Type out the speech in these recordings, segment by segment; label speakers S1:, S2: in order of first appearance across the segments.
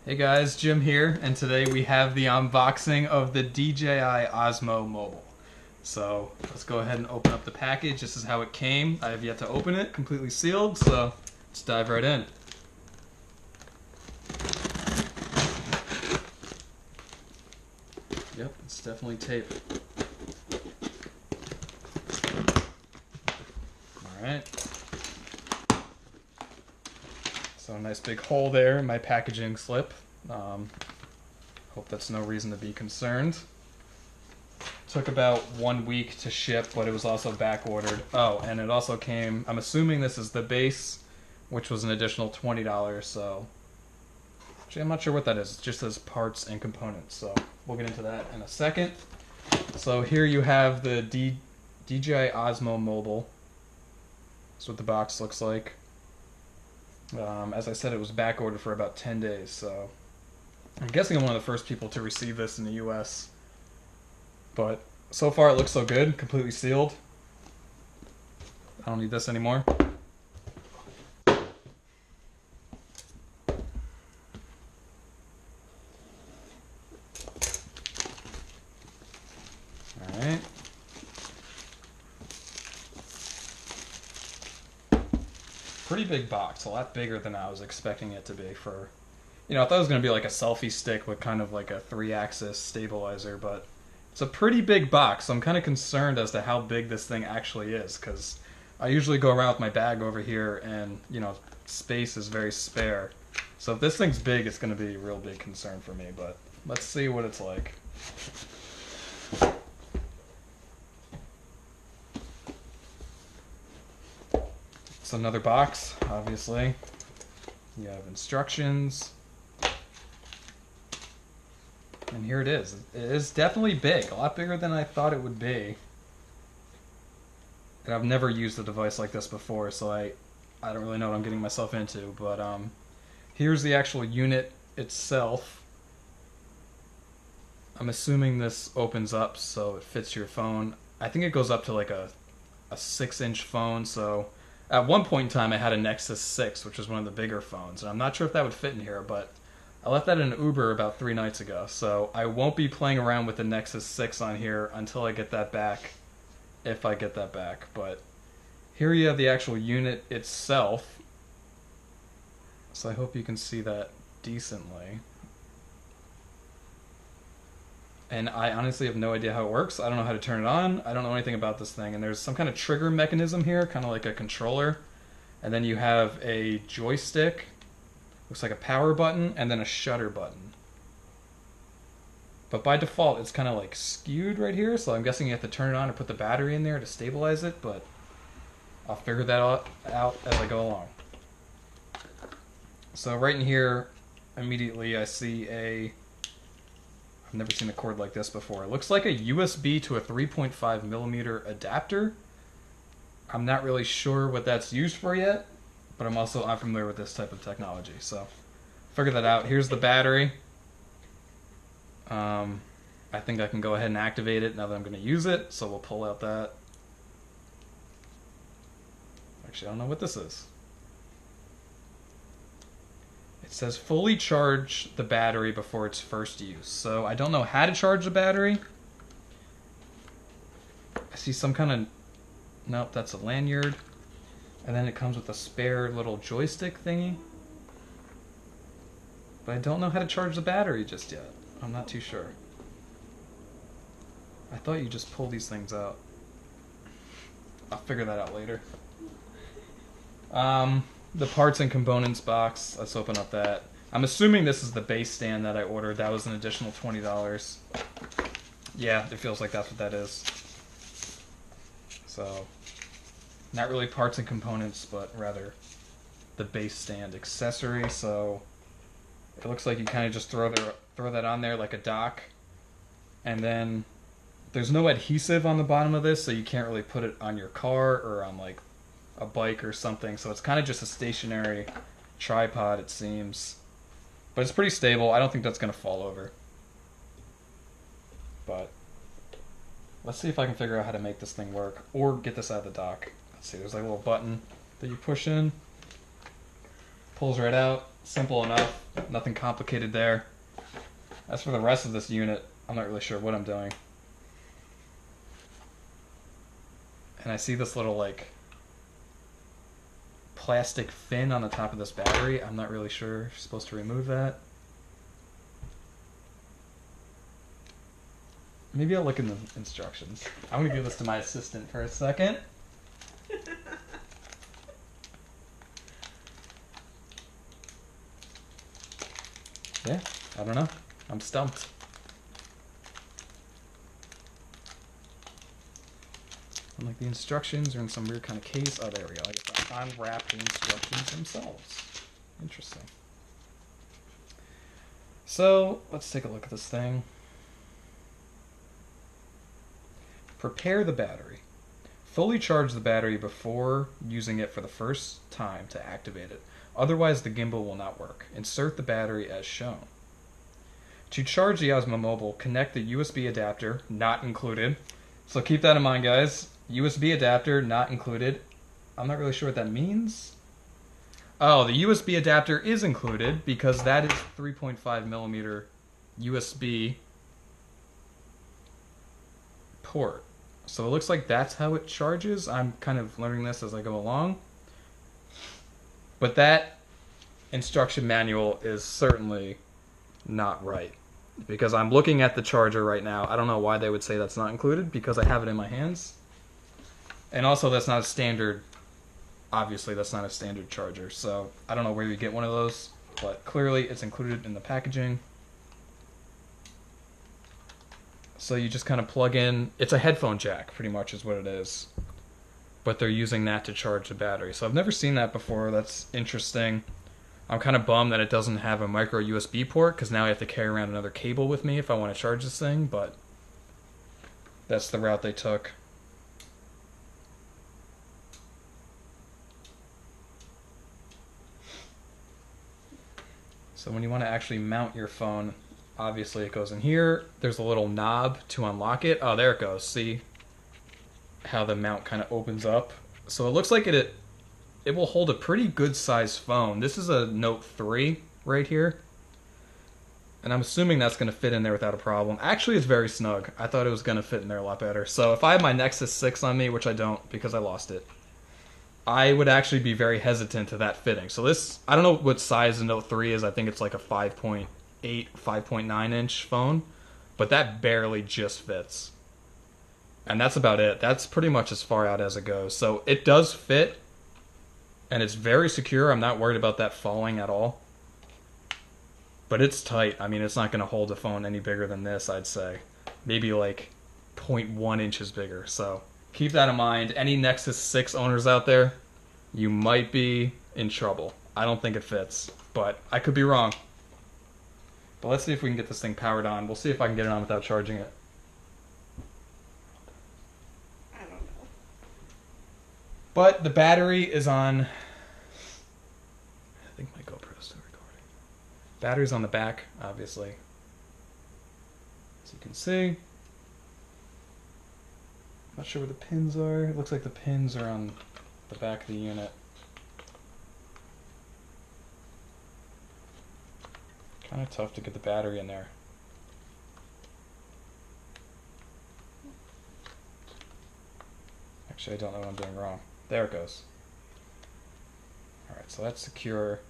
S1: Hey guys, Jim here, and today we have the unboxing of the DJI Osmo Mobile. So let's go ahead and open up the package. This is how it came. I have yet to open it, completely sealed, so let's dive right in. Yep, it's definitely tape. Alright. So a nice big hole there in my packaging slip. Hope that's no reason to be concerned. Took about 1 week to ship, but it was also back ordered. Oh, and it also came, I'm assuming this is the base, which was an additional $20, so actually I'm not sure what that is. It just says parts and components, so we'll get into that in a second. So here you have the DJI Osmo Mobile. That's what the box looks like. As I said, it was back ordered for about 10 days, so I'm guessing I'm one of the first people to receive this in the US. But so far it looks so good, completely sealed. I don't need this anymore. Alright. Pretty big box, a lot bigger than I was expecting it to be for, I thought it was going to be like a selfie stick with kind of like a 3-axis stabilizer, but it's a pretty big box, so I'm kind of concerned as to how big this thing actually is, because I usually go around with my bag over here and, space is very spare. So if this thing's big, it's going to be a real big concern for me, but let's see what it's like. It's another box, obviously. You have instructions. And here it is. It is definitely big, a lot bigger than I thought it would be. And I've never used a device like this before, so I don't really know what I'm getting myself into. But here's the actual unit itself. I'm assuming this opens up so it fits your phone. I think it goes up to like a 6-inch phone, so at one point in time I had a Nexus 6, which was one of the bigger phones, and I'm not sure if that would fit in here, but I left that in an Uber about 3 nights ago, so I won't be playing around with the Nexus 6 on here until I get that back, if I get that back. But here you have the actual unit itself, so I hope you can see that decently. And I honestly have no idea how it works. I don't know how to turn it on. I don't know anything about this thing. And there's some kind of trigger mechanism here, kind of like a controller. And then you have a joystick, looks like a power button, and then a shutter button. But by default, it's kind of like skewed right here, so I'm guessing you have to turn it on or put the battery in there to stabilize it, but I'll figure that out as I go along. So right in here, immediately I see I've never seen a cord like this before. It looks like a USB to a 3.5 millimeter adapter. I'm not really sure what that's used for yet, but I'm also unfamiliar with this type of technology, so figure that out. Here's the battery. I think I can go ahead and activate it now that I'm going to use it, so we'll pull out that. Actually, I don't know what this is. It says fully charge the battery before its first use. So I don't know how to charge the battery. I see some kind of... Nope, that's a lanyard. And then it comes with a spare little joystick thingy. But I don't know how to charge the battery just yet. I'm not too sure. I thought you just pull these things out. I'll figure that out later. The parts and components box, let's open up that. I'm assuming this is the base stand that I ordered. That was an additional $20. Yeah, it feels like that's what that is. So, not really parts and components, but rather the base stand accessory. So, it looks like you kind of just throw that on there like a dock. And then, there's no adhesive on the bottom of this, so you can't really put it on your car or on like a bike or something, so it's kind of just a stationary tripod, it seems. But it's pretty stable. I don't think that's going to fall over. But let's see if I can figure out how to make this thing work, or get this out of the dock. Let's see, there's like a little button that you push in, Pulls right out. Simple enough. Nothing complicated there. As for the rest of this unit, I'm not really sure what I'm doing. And I see this little like plastic fin on the top of this battery. I'm not really sure if you're supposed to remove that. Maybe I'll look in the instructions. I'm going to give this to my assistant for a second. Yeah, I don't know. I'm stumped. And like the instructions are in some weird kind of case. Oh, there we go. I guess I unwrapped the instructions themselves. Interesting. So, let's take a look at this thing. Prepare the battery. Fully charge the battery before using it for the first time to activate it. Otherwise, the gimbal will not work. Insert the battery as shown. To charge the Osmo Mobile, connect the USB adapter, not included. So keep that in mind, guys. USB adapter, not included. I'm not really sure what that means. Oh, the USB adapter is included because that is 3.5 millimeter USB port. So it looks like that's how it charges. I'm kind of learning this as I go along. But that instruction manual is certainly not right. Because I'm looking at the charger right now. I don't know why they would say that's not included because I have it in my hands. And also that's not a standard, obviously that's not a standard charger. So I don't know where you get one of those, but clearly it's included in the packaging. So you just kind of plug in, it's a headphone jack pretty much is what it is. But they're using that to charge the battery. So I've never seen that before, that's interesting. I'm kind of bummed that it doesn't have a micro USB port because now I have to carry around another cable with me if I want to charge this thing, but that's the route they took. So when you want to actually mount your phone, obviously it goes in here. There's a little knob to unlock it. Oh, there it goes. See how the mount kind of opens up? So it looks like it will hold a pretty good sized phone. This is a Note 3 right here. And I'm assuming that's going to fit in there without a problem. Actually, it's very snug. I thought it was going to fit in there a lot better. So if I have my Nexus 6 on me, which I don't because I lost it, I would actually be very hesitant to that fitting. So this, I don't know what size the Note 3 is. I think it's like a 5.8, 5.9 inch phone. But that barely just fits. And that's about it. That's pretty much as far out as it goes. So it does fit. And it's very secure. I'm not worried about that falling at all. But it's tight. I mean, it's not going to hold a phone any bigger than this, I'd say. Maybe like 0.1 inches bigger. So keep that in mind. Any Nexus 6 owners out there, you might be in trouble. I don't think it fits, but I could be wrong. But let's see if we can get this thing powered on. We'll see if I can get it on without charging it.
S2: I don't know.
S1: But the battery is on... I think my GoPro's still recording. Battery's on the back, obviously. As you can see. Not sure where the pins are. It looks like the pins are on the back of the unit. Kind of tough to get the battery in there. Actually, I don't know what I'm doing wrong. There it goes. Alright, so that's secure.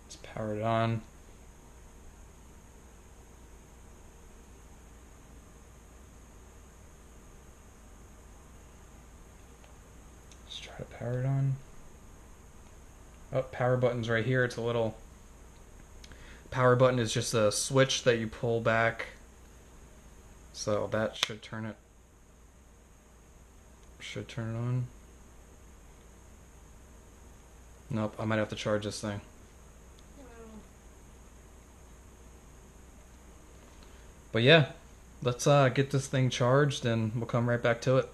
S1: Let's power it on. Let's try to power it on. Oh, power button's right here. It's a little... Power button is just a switch that you pull back. So that should turn it. Should turn it on. Nope, I might have to charge this thing. But yeah, let's get this thing charged and we'll come right back to it.